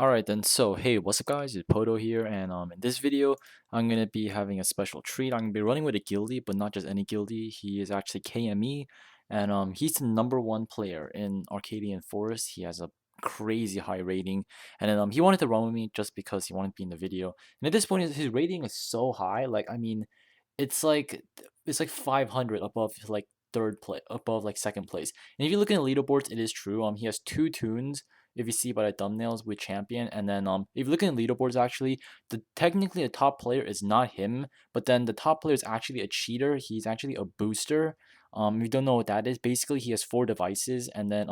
Alright then, so hey, what's up guys, it's Pohdoh here, and in this video, I'm gonna be having a special treat. I'm gonna be running with a guildie, but not just any guildie. He is actually KME, and he's the #1 player in Arcadian Forest. He has a crazy high rating, and then he wanted to run with me just because he wanted to be in the video. And at this point, his rating is so high, like, I mean, it's like, it's like 500 above like third place, above like second place. And if you look at the leaderboards, it is true. He has 2 tunes, if you see by the thumbnails, with champion. And then if you look at the leaderboards, actually, technically the top player is not him, but then the top player is actually a cheater. He's actually a booster. If you don't know what that is, basically he has 4 devices, and then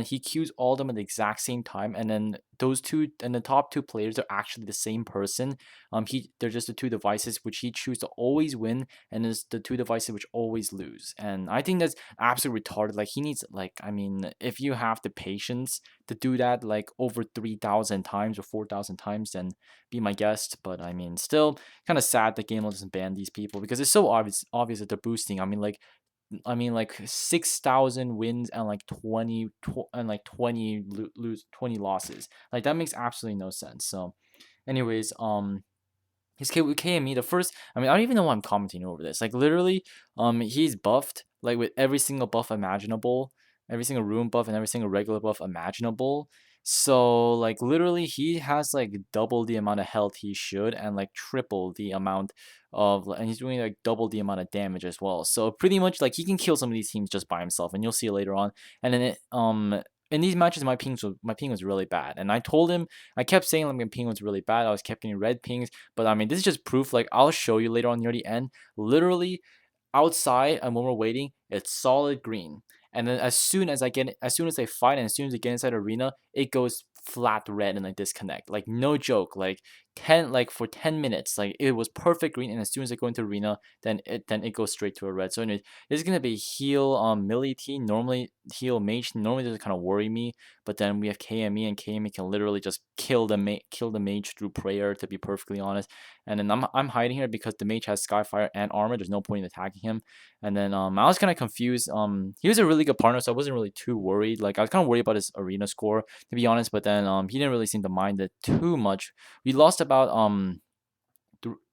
he queues all of them at the exact same time, and then those two and the top 2 players are actually the same person. They're just the 2 devices which he chooses to always win, and is the 2 devices which always lose. And I think that's absolutely retarded. Like, he needs, like, I mean, if you have the patience to do that like over 3,000 times or 4,000 times, then be my guest. But I mean, still kind of sad that Game doesn't ban these people, because it's so obvious that they're boosting. I mean, like 6,000 wins and like 20 20 losses. Like, that makes absolutely no sense. So, anyways, his KME, the first. I mean, I don't even know why I'm commenting over this. Like, literally, he's buffed like with every single buff imaginable, every single rune buff and every single regular buff imaginable. So, like, literally, he has like double the amount of health he should, and like triple the amount and he's doing like double the amount of damage as well. So pretty much like he can kill some of these teams just by himself, and you'll see it later on. And then in these matches, my ping was really bad, and I told him, I kept saying like my ping was really bad. I was kept getting red pings, but I mean, this is just proof. Like, I'll show you later on near the end. Literally, outside, and when we're waiting, it's solid green. And then as soon as they fight, and as soon as they get inside the arena, it goes flat red and like disconnect. Like, no joke. Like, for 10 minutes, like, it was perfect green, and as soon as they go into arena, then it goes straight to a red. So anyway, this is gonna be heal melee team. Normally heal mage. Normally doesn't kind of worry me, but then we have KME, and KME can literally just kill the mage through prayer, to be perfectly honest. And then I'm hiding here because the mage has Skyfire and armor. There's no point in attacking him. And then I was kind of confused. He was a really good partner, so I wasn't really too worried. Like, I was kind of worried about his arena score, to be honest. But then he didn't really seem to mind it too much. We lost about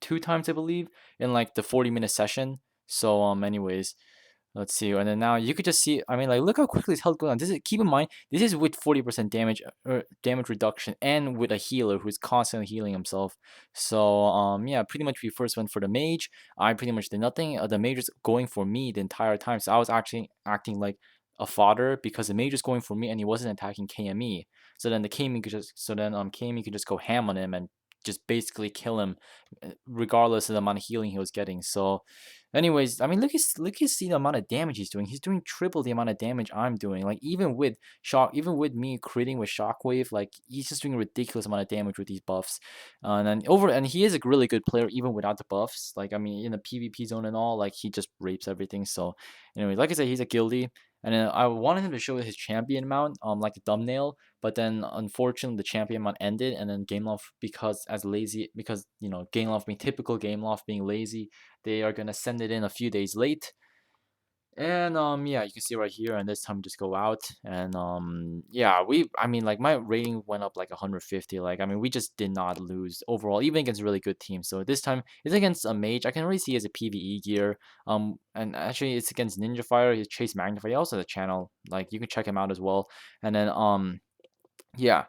2 times, I believe, in like the 40-minute session. So anyways, let's see. And then now you could just see, I mean, like, look how quickly his health goes down. Keep in mind, this is with 40% damage, damage reduction, and with a healer who's constantly healing himself. So yeah, pretty much we first went for the mage. I pretty much did nothing. The mage was going for me the entire time, so I was actually acting like a fodder, because the mage was going for me and he wasn't attacking KME. So then KME could just go ham on him and just basically kill him, regardless of the amount of healing he was getting. So anyways, I mean, see the amount of damage he's doing. He's doing triple the amount of damage I'm doing. Like, even with me critting with shockwave, like, he's just doing a ridiculous amount of damage with these buffs. And he is a really good player even without the buffs. Like, I mean, in the PvP zone and all, like, he just rapes everything. So anyway, like I said, he's a guildie. And then I wanted him to show his champion mount, like a thumbnail, but then unfortunately the champion mount ended, and then Gameloft, because Gameloft being typical, Gameloft being lazy, they are gonna send it in a few days late. And yeah, you can see right here, and this time just go out. And yeah, I mean, like, my rating went up like 150. Like, I mean, we just did not lose overall, even against really good teams. So this time it's against a mage. I can really see as a PvE gear. And actually it's against Ninja Fire. He's Chase Magnify. He also has a channel, like, you can check him out as well. And then yeah,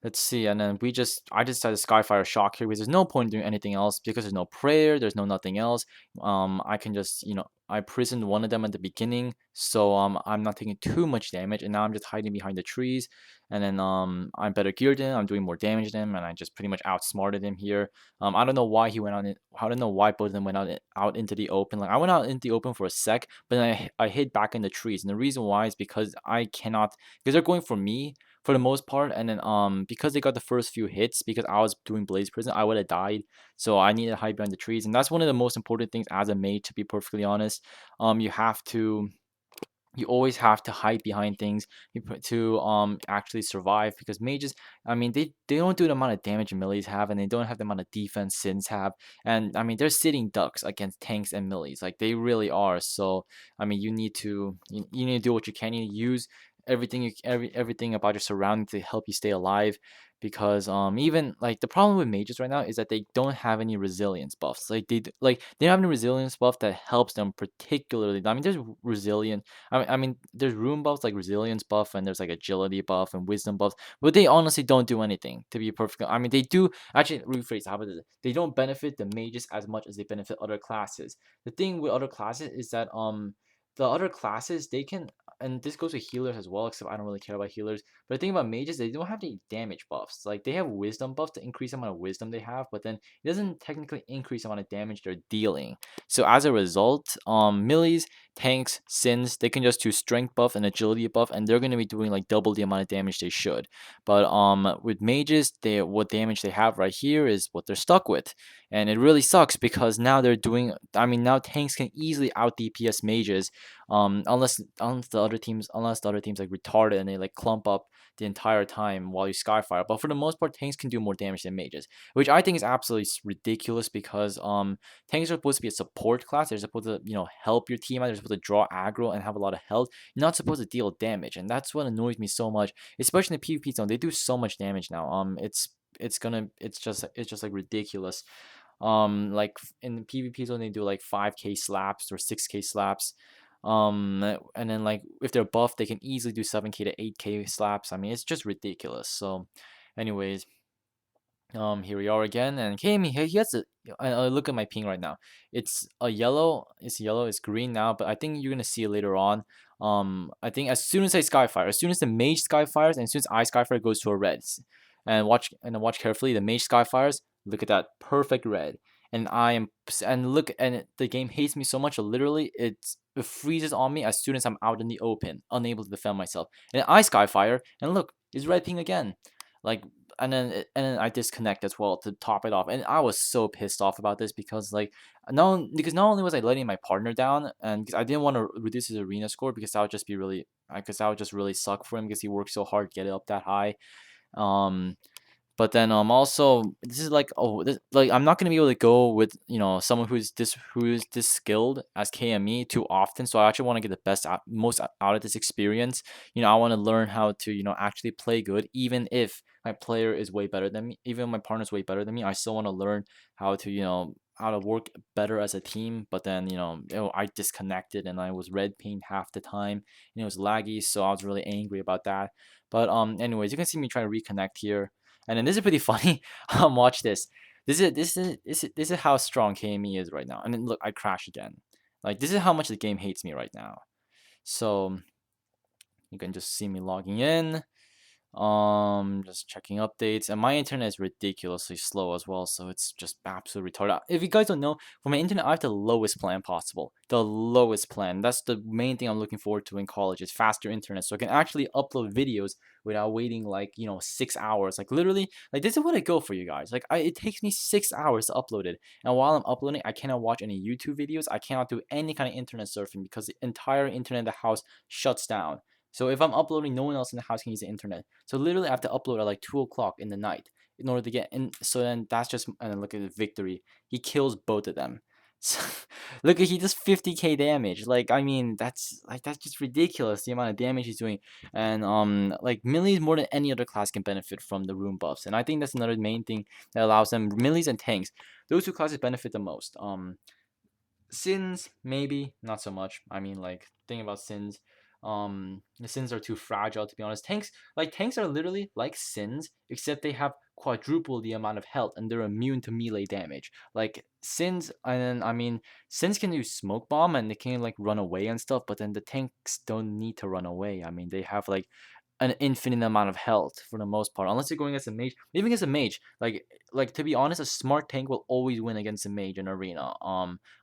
let's see. And then I just decided to Skyfire Shock here, because there's no point in doing anything else, because there's no prayer, there's no nothing else. I can just, I prisoned one of them at the beginning, so I'm not taking too much damage, and now I'm just hiding behind the trees. And then I'm better geared than him, I'm doing more damage than him, and I just pretty much outsmarted him here. I don't know why he went on it. I don't know why both of them went out into the open. Like, I went out into the open for a sec, but then I hid back in the trees, and the reason why is because they're going for me for the most part. And then because they got the first few hits, because I was doing Blaze Prison, I would have died. So I needed to hide behind the trees, and that's one of the most important things as a mage, to be perfectly honest. You always have to hide behind things to actually survive, because mages, I mean, they don't do the amount of damage melees have, and they don't have the amount of defense sins have. And I mean, they're sitting ducks against tanks and melees, like, they really are. So I mean, you need to do what you can. You need to use everything about your surroundings to help you stay alive. Because even like the problem with mages right now is that they don't have any resilience buffs. Like they don't have any resilience buff that helps them particularly. I mean, there's resilient. I mean, there's rune buffs like resilience buff, and there's like agility buff and wisdom buffs, but they honestly don't do anything. To be perfect, I mean, they do actually rephrase. How about this? They don't benefit the mages as much as they benefit other classes. The thing with other classes is that the other classes they can, and this goes with healers as well, except I don't really care about healers. But the thing about mages, they don't have any damage buffs. Like they have wisdom buffs to increase the amount of wisdom they have, but then it doesn't technically increase the amount of damage they're dealing. So as a result, melees, tanks, sins, they can just do strength buff and agility buff, and they're gonna be doing like double the amount of damage they should. But with mages, they what damage they have right here is what they're stuck with. And it really sucks because now they're doing, I mean, now tanks can easily out DPS mages, unless the other teams like retarded and they like clump up the entire time while you skyfire. But for the most part, tanks can do more damage than mages, which I think is absolutely ridiculous because tanks are supposed to be a support class. They're supposed to, help your team out. They're supposed to draw aggro and have a lot of health. You're not supposed to deal damage, and that's what annoys me so much, especially in the PvP zone. They do so much damage now. It's just like ridiculous. Like in the PvP zone, they do like 5k slaps or 6k slaps. And then like if they're buffed, they can easily do 7k to 8k slaps. I mean, it's just ridiculous. So, anyways, here we are again, and KME, he has a. I look at my ping right now. It's a yellow. It's yellow. It's green now, but I think you're gonna see it later on. I think as soon as I skyfire, as soon as the mage skyfires, and as soon as I skyfire, it goes to a red. And watch carefully. The mage skyfires. Look at that perfect red. And I am and look and the game hates me so much. Literally, it freezes on me as soon as I'm out in the open, unable to defend myself. And I skyfire, and look, it's red ping again. Like and then I disconnect as well to top it off. And I was so pissed off about this because not only was I letting my partner down, and because I didn't want to reduce his arena score because that would just be really because that would just really suck for him because he worked so hard to get it up that high. Um, but then also this is like like I'm not gonna be able to go with someone who's this skilled as KME too often. So I actually want to get the most out of this experience. I want to learn how to actually play good, even if my player is way better than me, even if my partner's way better than me. I still want to learn how to how to work better as a team. But then I disconnected and I was red pinged half the time and it was laggy, so I was really angry about that. But anyways, you can see me trying to reconnect here. And then this is pretty funny. Watch this. This is how strong KME is right now. And then look, I crash again. Like this is how much the game hates me right now. So you can just see me logging in. Just checking updates, and my internet is ridiculously slow as well, so it's just absolutely retarded. If you guys don't know, for my internet, I have the lowest plan possible. The lowest plan. That's the main thing I'm looking forward to in college is faster internet, so I can actually upload videos without waiting like 6 hours. Like literally, like this is what I go for, you guys. Like it takes me 6 hours to upload it, and while I'm uploading, I cannot watch any YouTube videos. I cannot do any kind of internet surfing because the entire internet in the house shuts down. So if I'm uploading, no one else in the house can use the internet. So literally, I have to upload at like 2 o'clock in the night in order to get in. So then that's just and then look at the victory. He kills both of them. So, look, he does 50k damage. Like I mean, that's just ridiculous the amount of damage he's doing. And like melees more than any other class can benefit from the rune buffs. And I think that's another main thing that allows them melees and tanks. Those two classes benefit the most. Sins maybe not so much. I mean, like think about sins. The sins are too fragile to be honest. Tanks are literally like sins, except they have quadruple the amount of health and they're immune to melee damage. Like sins, and then I mean sins can do smoke bomb and they can like run away and stuff, but then the tanks don't need to run away. I mean they have like an infinite amount of health for the most part, unless you're going against a mage. Even against a mage, like to be honest, a smart tank will always win against a mage in arena.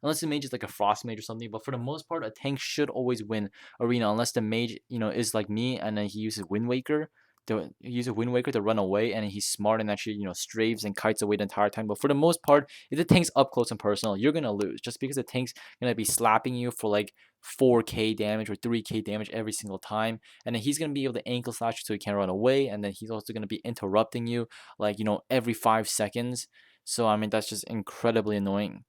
Unless the mage is like a frost mage or something, but for the most part, a tank should always win arena unless the mage is like me and then he uses Wind Waker. He uses Wind Waker to run away, and he's smart and actually strafes and kites away the entire time. But for the most part, if the tank's up close and personal, you're gonna lose just because the tank's gonna be slapping you for like 4k damage or 3k damage every single time, and then he's gonna be able to ankle slash you so he can't run away, and then he's also gonna be interrupting you like every 5 seconds. So I mean that's just incredibly annoying.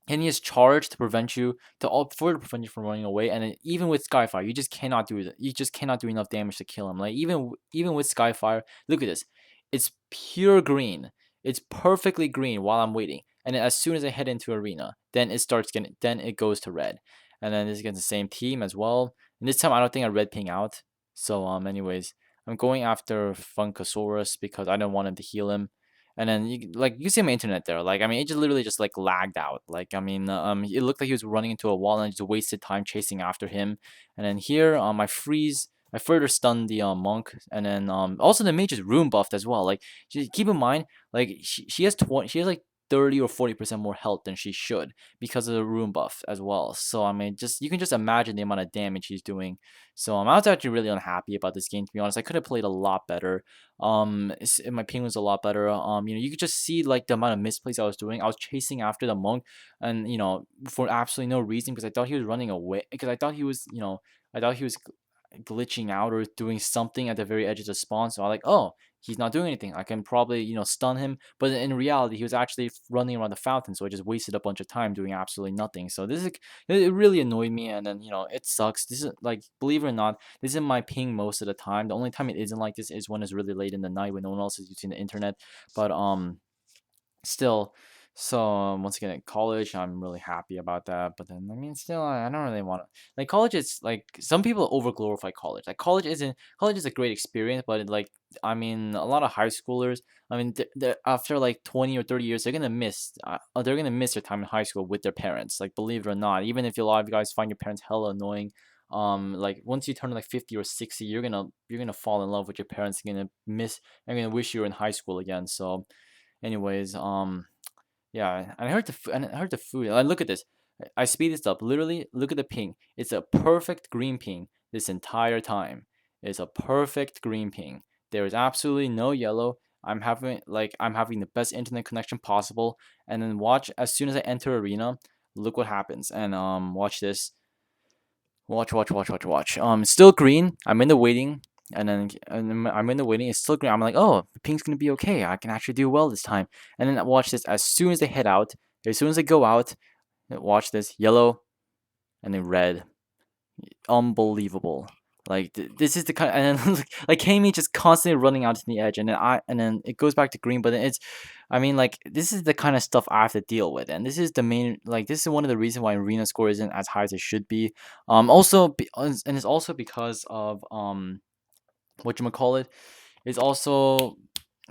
and he has charge to prevent you further prevent you from running away. And even with Skyfire, you just cannot do it. You just cannot do enough damage to kill him. Like even with Skyfire, look at this. It's pure green. It's perfectly green while I'm waiting. And then as soon as I head into arena, then it goes to red. And then this is against the same team as well. And this time I don't think I red ping out. So anyways, I'm going after Funkasaurus because I don't want him to heal him. And then you see my internet there. Like I mean, it just literally just like lagged out. Like I mean, it looked like he was running into a wall and I just wasted time chasing after him. And then here, I further stunned the monk, and then also the mage is rune buffed as well. Like keep in mind, like she has she has like 30 or 40% more health than she should because of the rune buff as well. So I mean, just you can just imagine the amount of damage he's doing. So I was actually really unhappy about this game, to be honest. I could have played a lot better. My ping was a lot better. You could just see like the amount of misplays I was doing. I was chasing after the monk, and for absolutely no reason, because I thought he was running away. Because I thought he was, I thought he was glitching out or doing something at the very edge of the spawn. So I'm like, oh, he's not doing anything. I can probably, stun him. But in reality, he was actually running around the fountain. So I just wasted a bunch of time doing absolutely nothing. So it really annoyed me. And then, it sucks. This is like, believe it or not, this is my ping most of the time. The only time it isn't like this is when it's really late in the night when no one else is using the internet. But, still, so once again at college I'm really happy about that. But then I mean, still, I don't really want to, like, college is like, some people over glorify college. Like college is a great experience, but like, I mean, a lot of high schoolers, I mean, they're after like 20 or 30 years they're gonna miss their time in high school with their parents. Like, believe it or not, even if a lot of you guys find your parents hella annoying, like once you turn like 50 or 60, you're gonna fall in love with your parents. You're gonna wish you were in high school again. So anyways, yeah, and I heard the food. Like, look at this. I speed this up. Literally, look at the ping. It's a perfect green ping this entire time. It's a perfect green ping. There is absolutely no yellow. I'm having the best internet connection possible. And then watch, as soon as I enter arena, look what happens. And watch this. Watch. Still green. I'm in the waiting, and then I'm in the waiting. It's still green. I'm like, oh, the ping's gonna be okay. I can actually do well this time. And then watch this. As soon as they head out, as soon as they go out, watch this. Yellow, and then red. Unbelievable. Like this is the kind, and then like KME just constantly running out to the edge, and then it goes back to green. But then I mean, like, this is the kind of stuff I have to deal with, and this is the main, like, this is one of the reasons why arena score isn't as high as it should be. And it's also because of what you call it. It's also,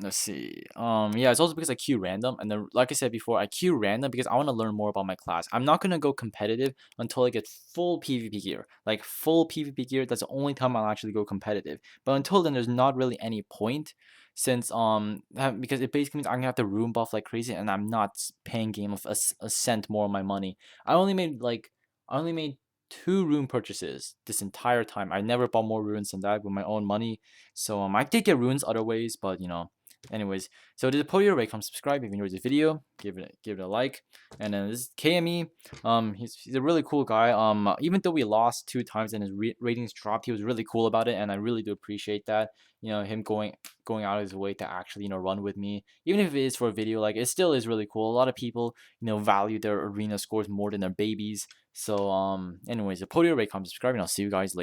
let's see. Yeah, it's also because I queue random, and then like I said before, I queue random because I want to learn more about my class. I'm not gonna go competitive until I get full PvP gear. Like full PvP gear, that's the only time I'll actually go competitive. But until then, there's not really any point, since because it basically means I'm gonna have to room buff like crazy, and I'm not paying game of a cent more of my money. I only made two rune purchases this entire time. I never bought more runes than that with my own money. So I did get runes other ways, but anyways. So this is Pohdoh. Rate, comment, subscribe if you enjoyed this video. Give it a like. And then this is KME. He's a really cool guy. Even though we lost 2 times and his ratings dropped, he was really cool about it, and I really do appreciate that. Him going out of his way to actually run with me, even if it is for a video. Like, it still is really cool. A lot of people value their arena scores more than their babies. So anyways, the Pohdoh. Rate, comment, subscribe, and I'll see you guys later.